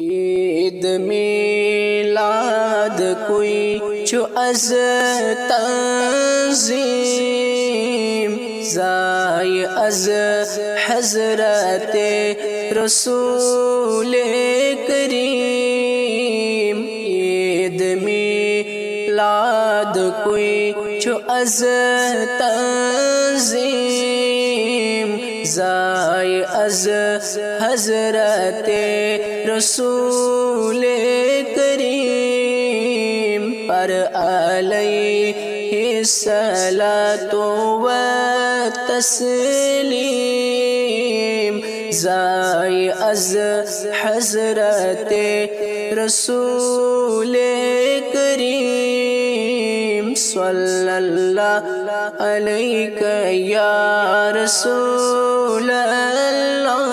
عید میلاد کوئی چو از تنظیم زائی از حضرت رسول کریم عید میلاد کوئی چو از تنظیم زائی از حضرت رسول کریم پر علیہ الصلاۃ والتسلیم زائی از حضرت رسول کریم صلی اللہ علیک یا رسول اللہ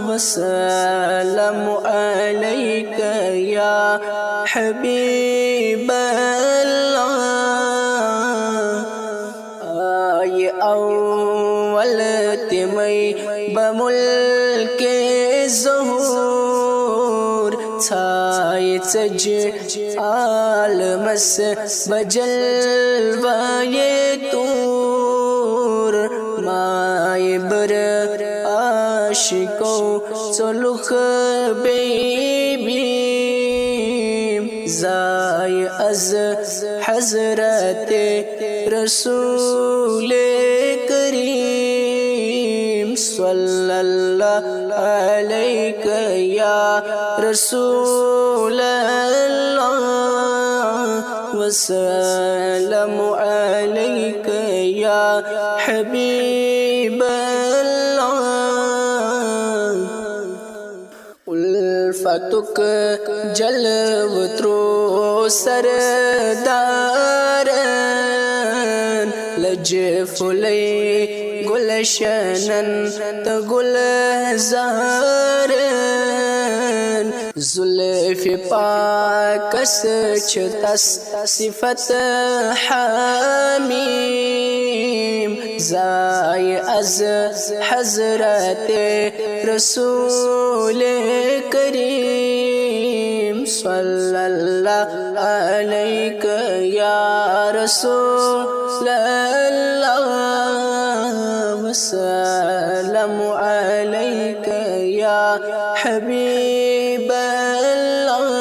وسلم علیک یا حبیب اللہ آئی اول تمی بملک ظہور چھائی چج عالمس بجلوائے تور مائی بر عاشقوں سلخ بیبیم زائی از حضرت رسول کریم صلی اللہ علیک یا رسول اللہ وسلم علیک یا حبیب اللہ الفتک جلو ترو سردارن لج فلی گلشنن تگلزارن زلف پاکس چھتس صفت حمیم زائی از حضرت رسول کریم صلی اللہ علیک یا رسول اللہ وسلم علیک یا حبیب اللہ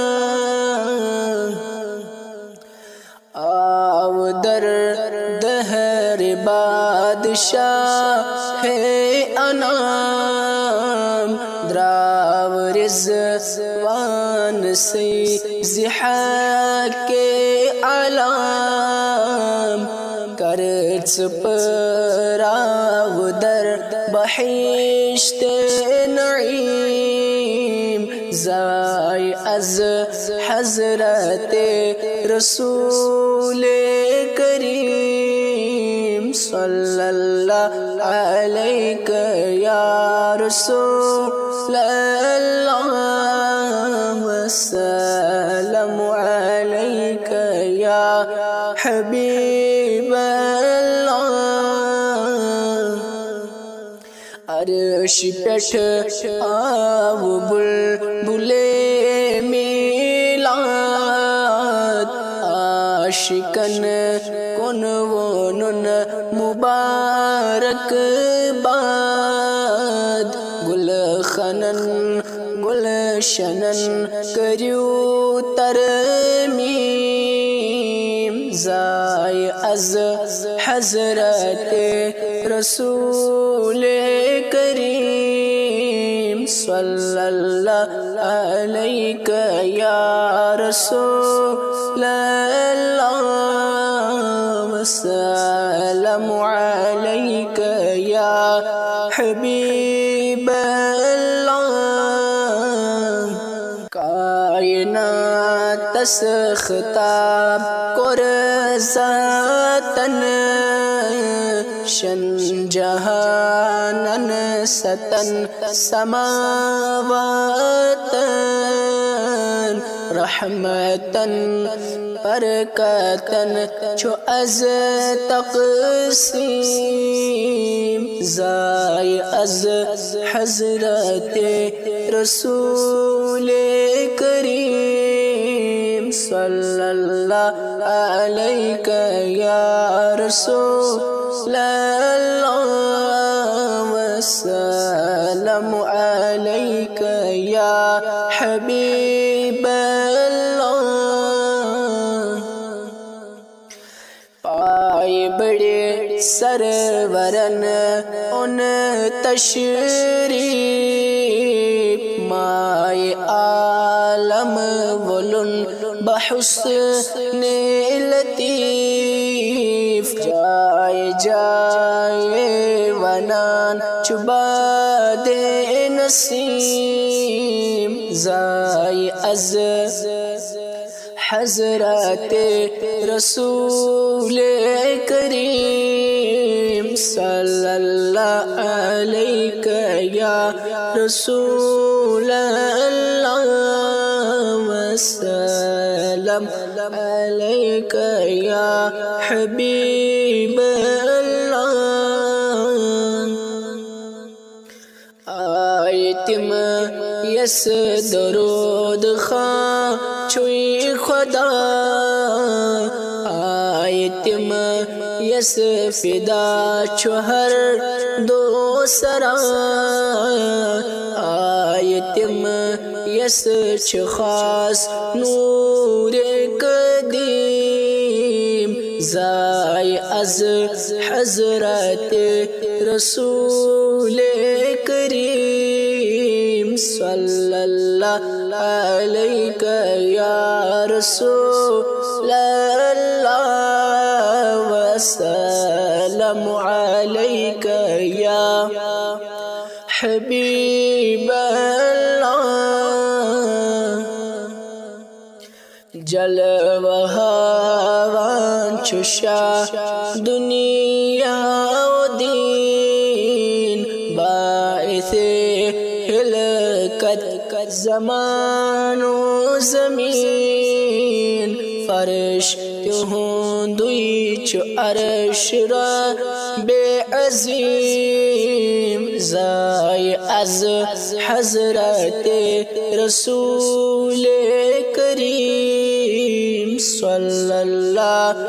آو در دہر بادشاہ انام دراو رضوان سے زحاک علام کرچ پراو در بحشت نعیم زائی از حضرت رسول کریم صلی اللہ علیک یا رسول اللہ وسلم علیک یا حبیب اللہ عرش پیٹھ آو بلبل میلاد عاشقن کن ونن مبارک باد گل خنن گلشنن کریو ترمیم زائی از حضرت رسول کریم صلی اللہ علیک یا رسول اللہ وسلم علیک یا حبیب اللہ کائنات خطاب قرزاتن شن جہانن ستن سماواتن رحمتن پر کتن چو از تقسیم زائی از حضرت رسول کریم صلی اللہ علیہ یا رسول اللہ وسلم علیک یا حبیب اللہ پائے بڑے سرورن ان تشریف مائے عالم ولن بحسن لطیف جائے جائے ونان چباد نسیم زائی از حضرت رسول کریم صلی اللہ علیہ یا رسول اللہ وسلم علیک یا حبیب اللہ آیتم یس درود خواہ چوئی خدا آیتم یس فدا چوہر دو سرا آیتم یس چخاس نور قدیم زائی از حضرت رسول کریم صلی اللہ علیہ یا رسول اللہ وسلم علیک یا حبیب اللہ جلوہاں چشا دنیا و دین باعث ہلکت زمان و زمین فرش تہوں دوئی چو عرش را بے عظیم زائی از حضرت رسول کریم صلی اللہ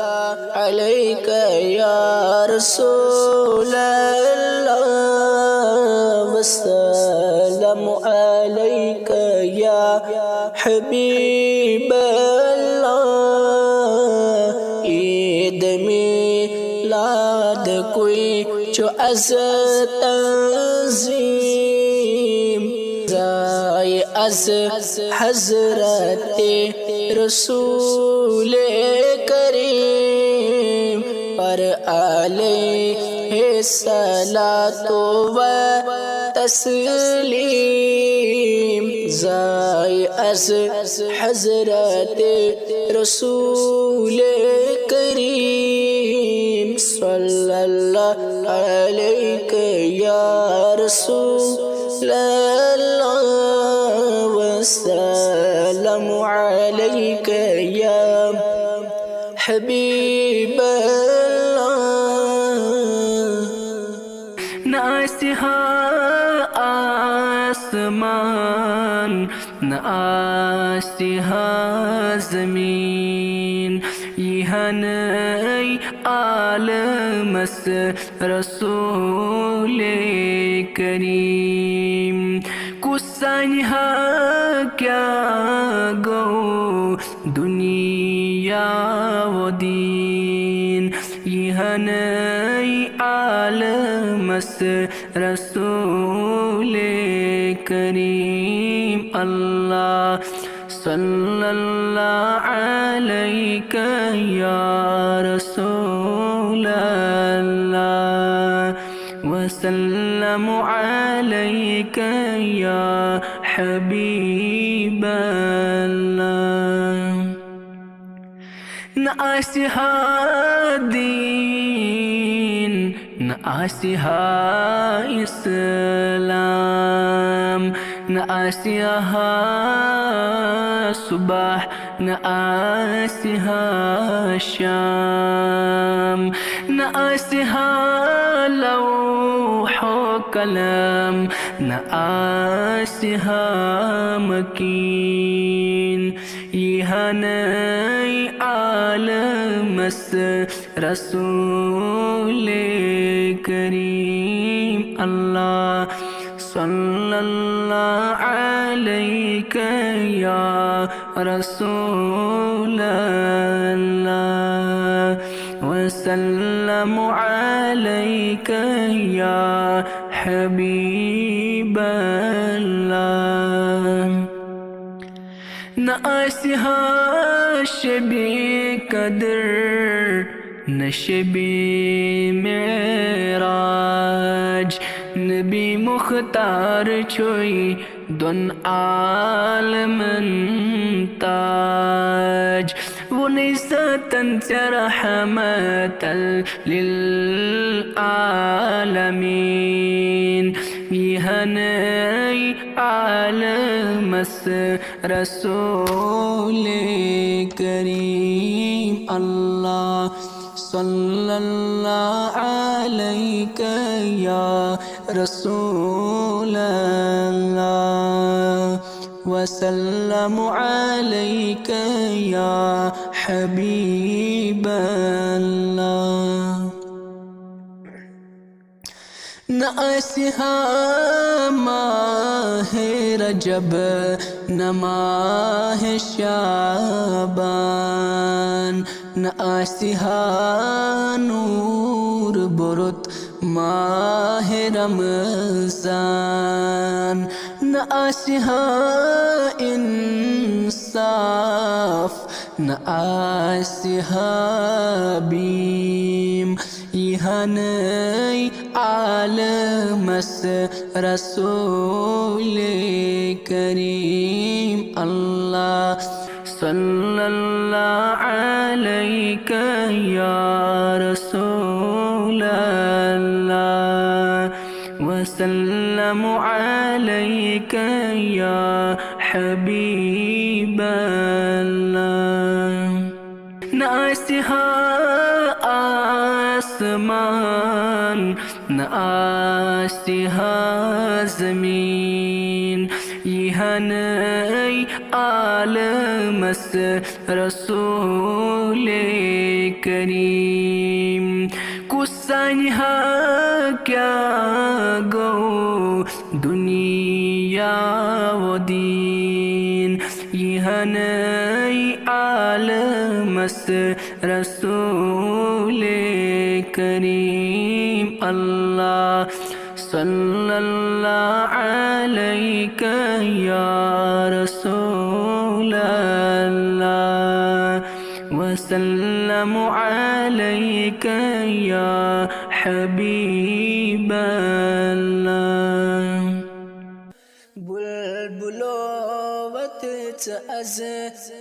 علیہ یا رسول اللہ وسلم علیک یا حبیب اللہ عید میلاد کوئی چو از تنظیم زائی از حضرت رسول کریم پر علیہ صلاۃ و تسلیم زائی از حضرت رسول کریم صلی اللہ علیہ یا رسول اللہ وسلم علیک یا حبیب اللہ نہ آسہا آسمان نہ آسہا زمین یہ نئی عالمس رسول کریم کسانہا کیا گو دنیا و دین یہ نئی عالمس رسول کریم اللہ صلی اللہ علیہ یا رسول اللہ وسلم علیک یا حبیب اللہ نہ آسہا دین نہ آسہا اسلام نآسها صبح نآسها شام نآسها لوح وقلم نآسها مكين يهني عالم رسول کریم اللہ صلی اللہ علیک یا رسول اللہ وسلم علیک یا حبیب اللہ نآسها شبی قدر نشبی معراج نبی مختار چھوئی دن عالم تاج وہ نساتن رحمت للعالمین یہ نئی عالم رسول کریم اللہ صلی اللہ علیک یا رسول اللہ وسلم علیک یا حبیب اللہ نآسها ماہ رجب نہ ماہ شعبان نآسها نور برت ماہ رمضان نآسها انصاف نآسها بیم یہ نئی عالم رسول کریم اللہ صلی اللہ علیک یا رسول اللہ وسلم علیک یا حبیب اللہ نآسها آسمان نآسها زمین یہ نئی عالم رسول کریم کسانها کیا گو دنیا و دین یہ نئی عالم رسول کریم اللہ صلی اللہ علیک یا رسول اللہ وسلم علیک یا حبیب اللہ بلبلوت از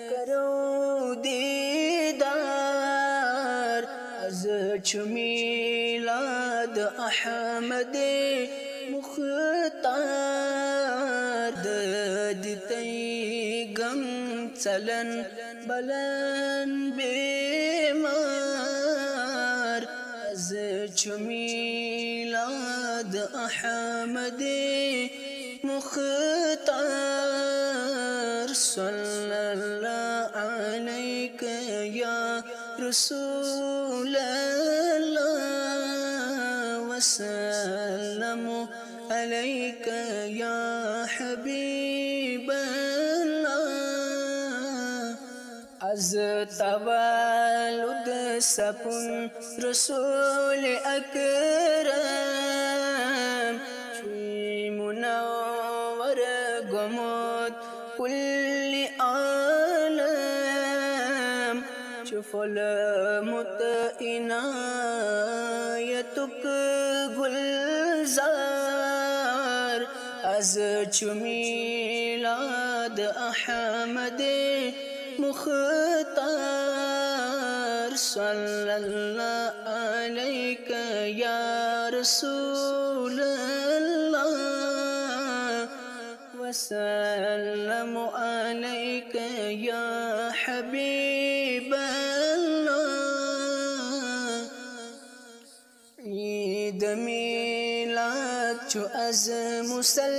کرو دیدار از چو میلاد احمد مختار ددتی غم چلن بلن بیمار از چو میلاد احمد مختار صلی اللہ علیک یا رسول اللہ وسلم علیک یا حبیب اللہ از تولد سپن رسول اکرم چوی منور گمت کل عالم چفل متعنایتک گلزار از چو میلاد احمد مختار صلی اللہ علیک یا رسول اللہ وسلم عليك يا حبيب الله. عيد ميلاد چو از مسلمانان،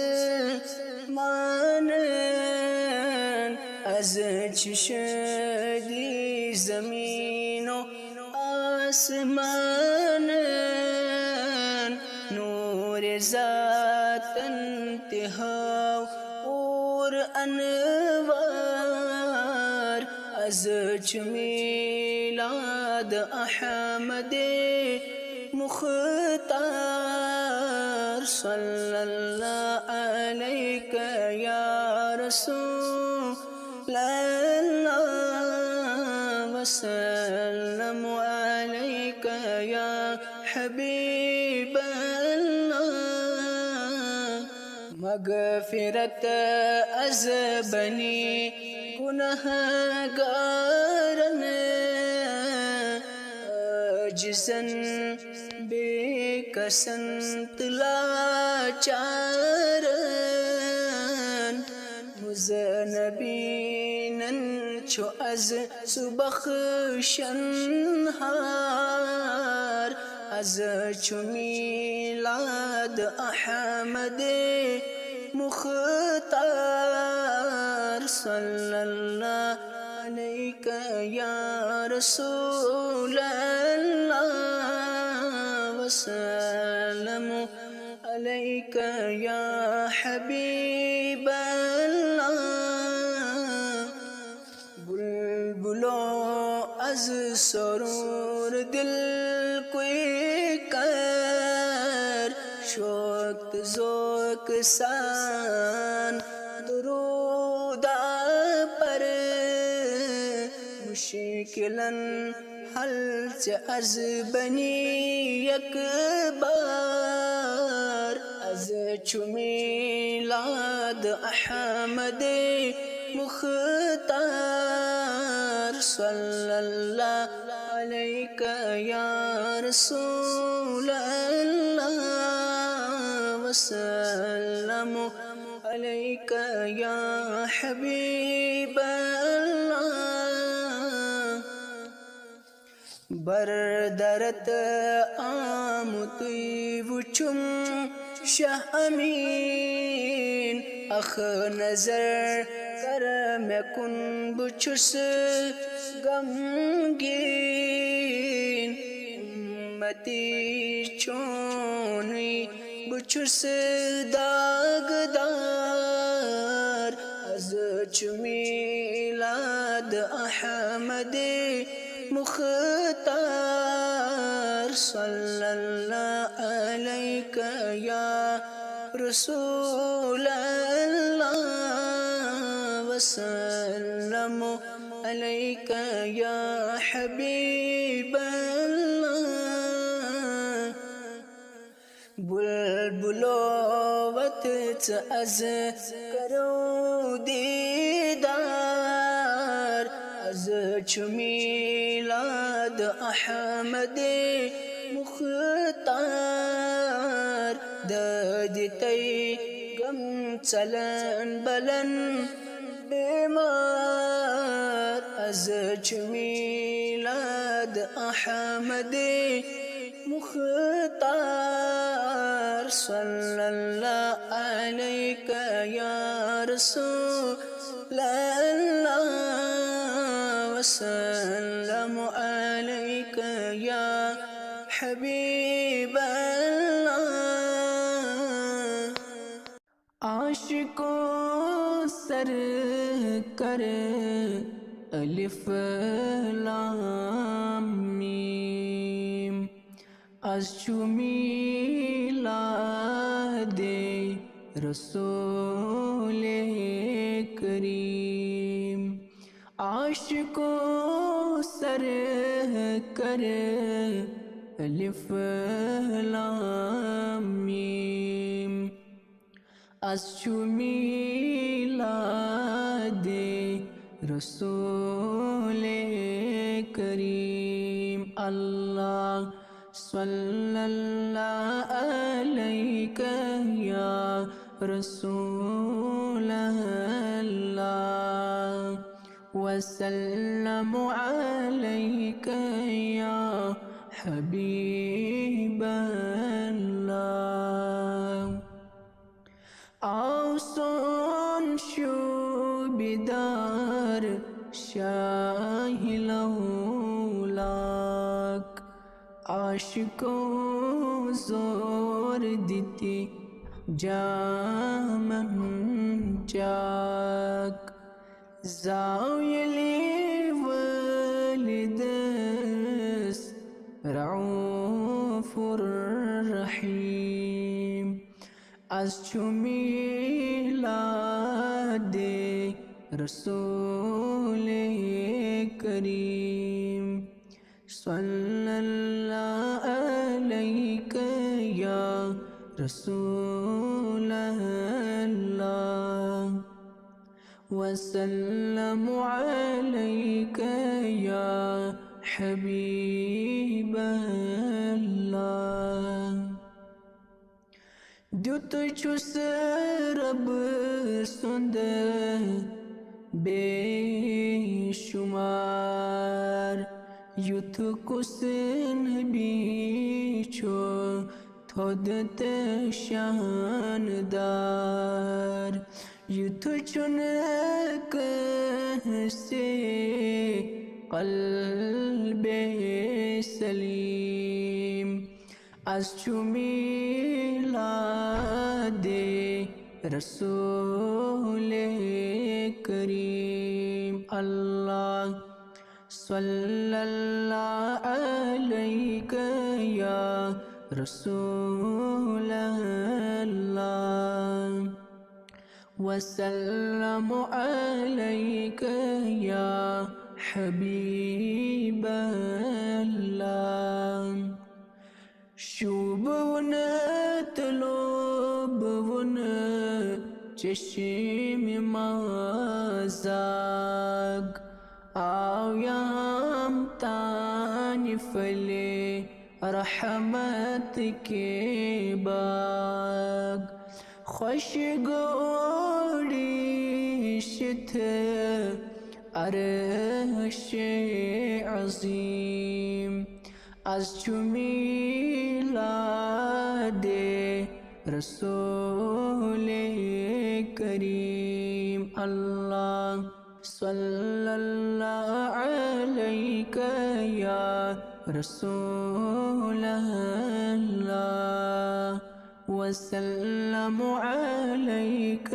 از چه شدی زمین و آسمان، نور ذات انتہا اور انوار، از چه میلاد احمد مختار. صلی اللہ علیک یا رسول اللہ، وسلم علیک یا حبیب اللہ. مغفرت از بنی گنہگارن، عاجزاً بے کسن لاچارن، مذنبینن چو از سبخشنہار، از چو میلاد احمد مختار. صلی اللہ علیک یا رسول اللہ، وسلم علیک یا حبیب اللہ. بلبلو از سرور دل کوئی کر، شوق ذوق سان درود پر، مشکلاً حل چه از بنی یک بار، از چو میلاد احمد مختار. صلی اللہ علیک یا رسول اللہ، وسلم علیک یا حبیب اللہ. بردرت آمطیب چم شاہ امین، اخ نظر کرم کن بچس غمگین، امتی چونی بچس داغدار، از چو میلاد احمد مختار. صلی اللہ علیک یا رسول اللہ، وسلم علیک یا حبیب اللہ. بلبلو وقت از کرو دیدار، از چو میلاد احمد مختار، دادتی غم چلن بلن بیمار، از چو میلاد احمد مختار. صلی اللہ علیک یا رسول اللہ، وسلم علیک یا حبیب اللہ. عاشقوں سر کر الف لام میم، از چو میلاد رسول کریم. عاشقوں سر کر الف لام میم، از چو میلاد رسول کریم. اللہ صلی اللہ علیک یا رسول الله وسلم عليك يا حبيب الله آسان شو بدار شاہ لولاک عاشقوں زور دیتی جامن جاک زاویلی والدس رعوف الرحیم از چو میلاد رسول کریم صلی اللہ علیک یا رسول اللہ وسلم علیک یا حبیب اللہ دیت چھس رب سند بے شمار یوتھ کسن بیچو تھودت شاندار یوتھ چنک سے قلب سلیم از چو میلاد رسول کریم اللہ صلی اللہ علیک یا رسول اللہ وسلم علیک یا حبیب اللہ شوبون طلوبون چشم مازاگ آویام تانی فلے رحمت کے باغ خوش گوڑی شت عرش عظیم از چو میلاد رسول کریم اللہ صلی اللہ علیک یا رسول اللہ وسلم علیک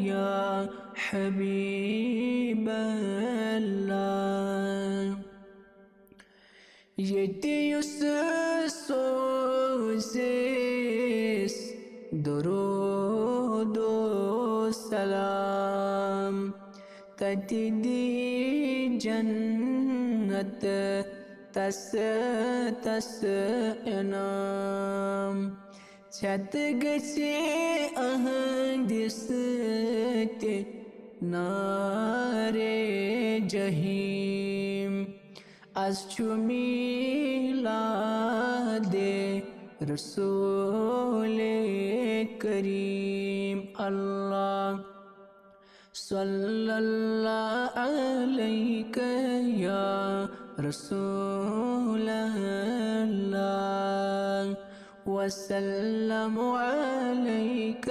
یا حبیب اللہ یتیس سوزیس درود و سلام تتدی جنت تس انام چھت گچے اہندس نار جہیم از چو میلاد رسول کریم اللہ صلی اللہ علیک یا رسول اللہ وسلم علیک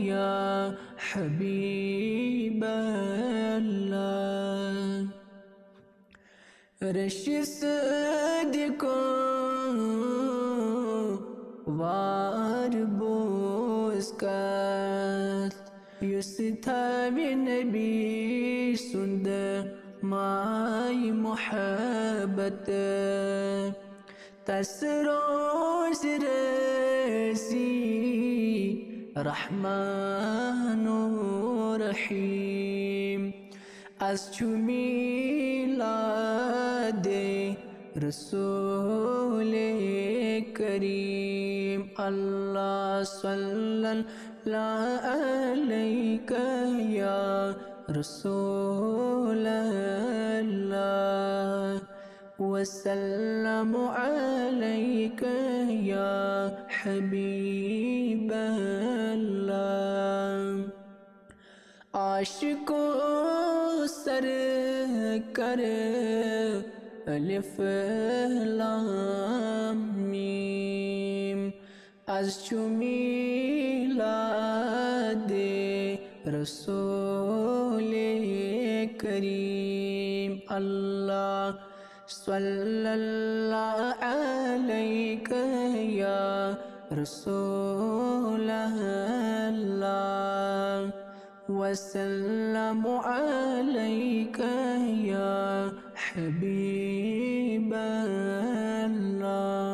یا حبیب اللہ رشد کو وار بوزکت یستھا نبی سند مائی محبت تسروز رسی رحمان و رحیم از چو میلاد رسول کریم اللہ صلی اللہ علیک یا رسول اللہ وسلم علیک یا حبیب اللہ عاشقوں سر کر الف لام میم از چو میلاد رسول کریم اللہ صلی اللہ علیک یا رسول اللہ وسلم علیک یا حبیب اللہ